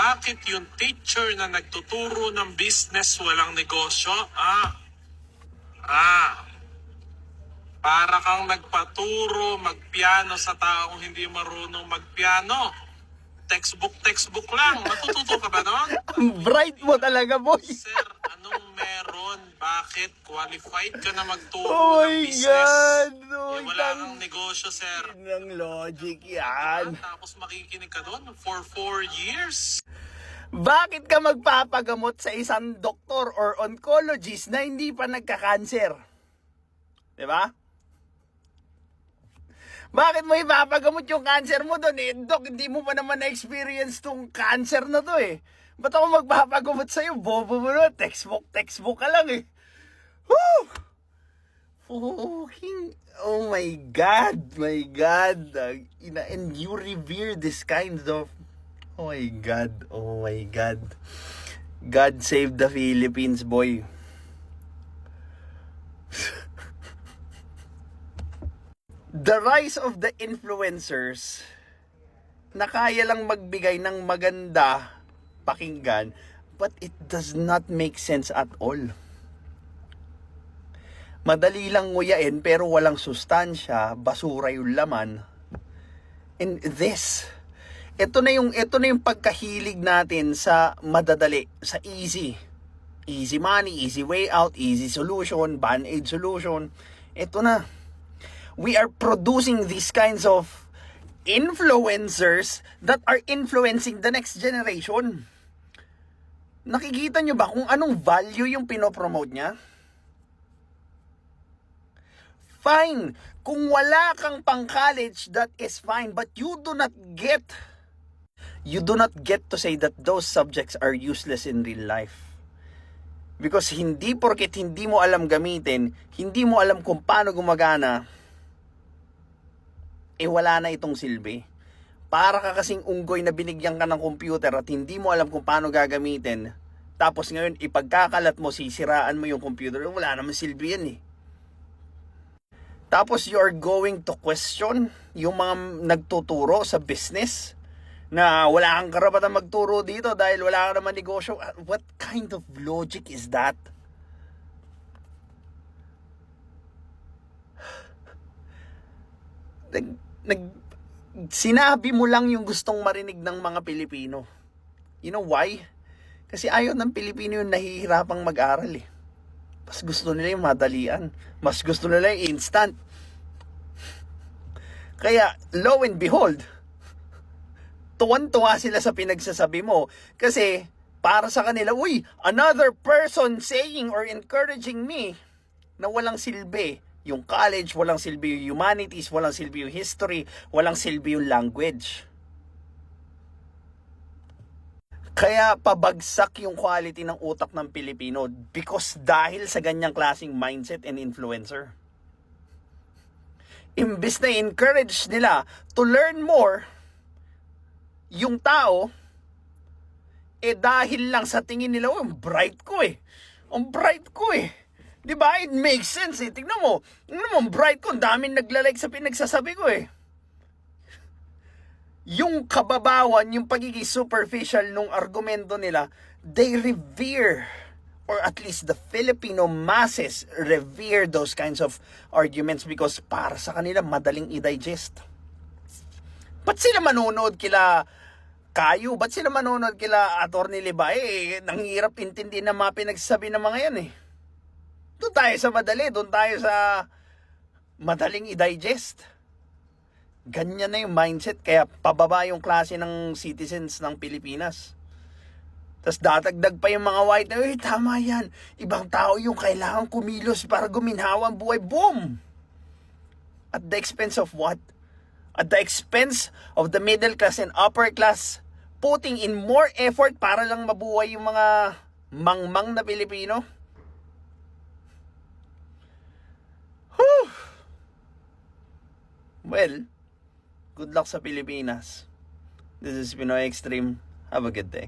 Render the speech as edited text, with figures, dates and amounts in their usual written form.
Bakit yung teacher na nagtuturo ng business walang negosyo? Para kang nagpaturo magpiano sa taong hindi marunong magpiano. Textbook lang. Matututo ka ba nun? Ang bright mo talaga, boy. Sir, anong meron? Bakit? Qualified ka na magturo Oh ng my business. God. Oh, Wala kang negosyo, sir. ng logic yan. Tapos makikinig ka doon for 4 years. Bakit ka magpapagamot sa isang doktor or oncologist na hindi pa nagka-cancer? Diba? Bakit mo ipapagamot yung cancer mo doon? Dok, hindi mo pa naman na-experience tong cancer na to eh. Ba't ako magpapagamot sa'yo? Bobo mo na. Textbook ka lang eh. Woo! Fucking, oh my God. And you revere this kind of, oh my God. God save the Philippines, boy. The rise of the influencers na kaya lang magbigay ng maganda pakinggan, but it does not make sense at all. Madali lang nguyain pero walang sustansya, basura yung laman. And ito na yung pagkahilig natin sa madadali, sa easy. Easy money, easy way out, easy solution, band-aid solution. Ito na. We are producing these kinds of influencers that are influencing the next generation. Nakikita nyo ba kung anong value yung pinopromote niya? Fine. Kung wala kang pang-college, that is fine. But you do not get to say that those subjects are useless in real life. Because hindi porket hindi mo alam gamitin, hindi mo alam kung paano gumagana, wala na itong silbi. Para ka kasing unggoy na binigyan ka ng computer at hindi mo alam kung paano gagamitin. Tapos ngayon, ipagkakalat mo, sisiraan mo yung computer. Wala naman silbi yan eh. Tapos you are going to question yung mga nagtuturo sa business na wala kang karapatan magturo dito dahil wala ka naman negosyo. What kind of logic is that? Sinabi mo lang yung gustong marinig ng mga Pilipino. You know why? Kasi ayaw ng Pilipino yung nahihirapang mag-aral eh. Mas gusto nila yung madalian. Mas gusto nila yung instant. Kaya, lo and behold, tuwan-tuwa sila sa pinagsasabi mo. Kasi, para sa kanila, uy, another person saying or encouraging me na walang silbi. Yung college, walang silbi yung humanities, walang silbi yung history, walang silbi yung language. Kaya pabagsak yung quality ng utak ng Pilipino because dahil sa ganyang klaseng mindset and influencer. Imbis na encourage nila to learn more, yung tao, dahil lang sa tingin nila, ang bright ko eh. Diba? It makes sense eh. Tignan mo, bright ko. Ang daming naglalike sa pinagsasabi ko eh. Yung kababawan, yung pagiging superficial nung argumento nila, they revere, or at least the Filipino masses revere those kinds of arguments because para sa kanila, madaling i-digest. Ba't sila manonood kila Kayo? Ba't sila manonood kila Atty. Libay? Nanghirap intindihin na mga pinagsasabi ng mga yan eh. Doon tayo sa madali, doon tayo sa madaling i-digest. Ganyan na yung mindset, kaya pababa yung klase ng citizens ng Pilipinas. Tapos dadagdag pa yung mga white na, tama yan, ibang tao yung kailangan kumilos para guminhawa ang buhay. Boom! At the expense of what? At the expense of the middle class and upper class putting in more effort para lang mabuhay yung mga mangmang na Pilipino. Well, good luck sa Pilipinas. This is Pinoy Extreme. Have a good day.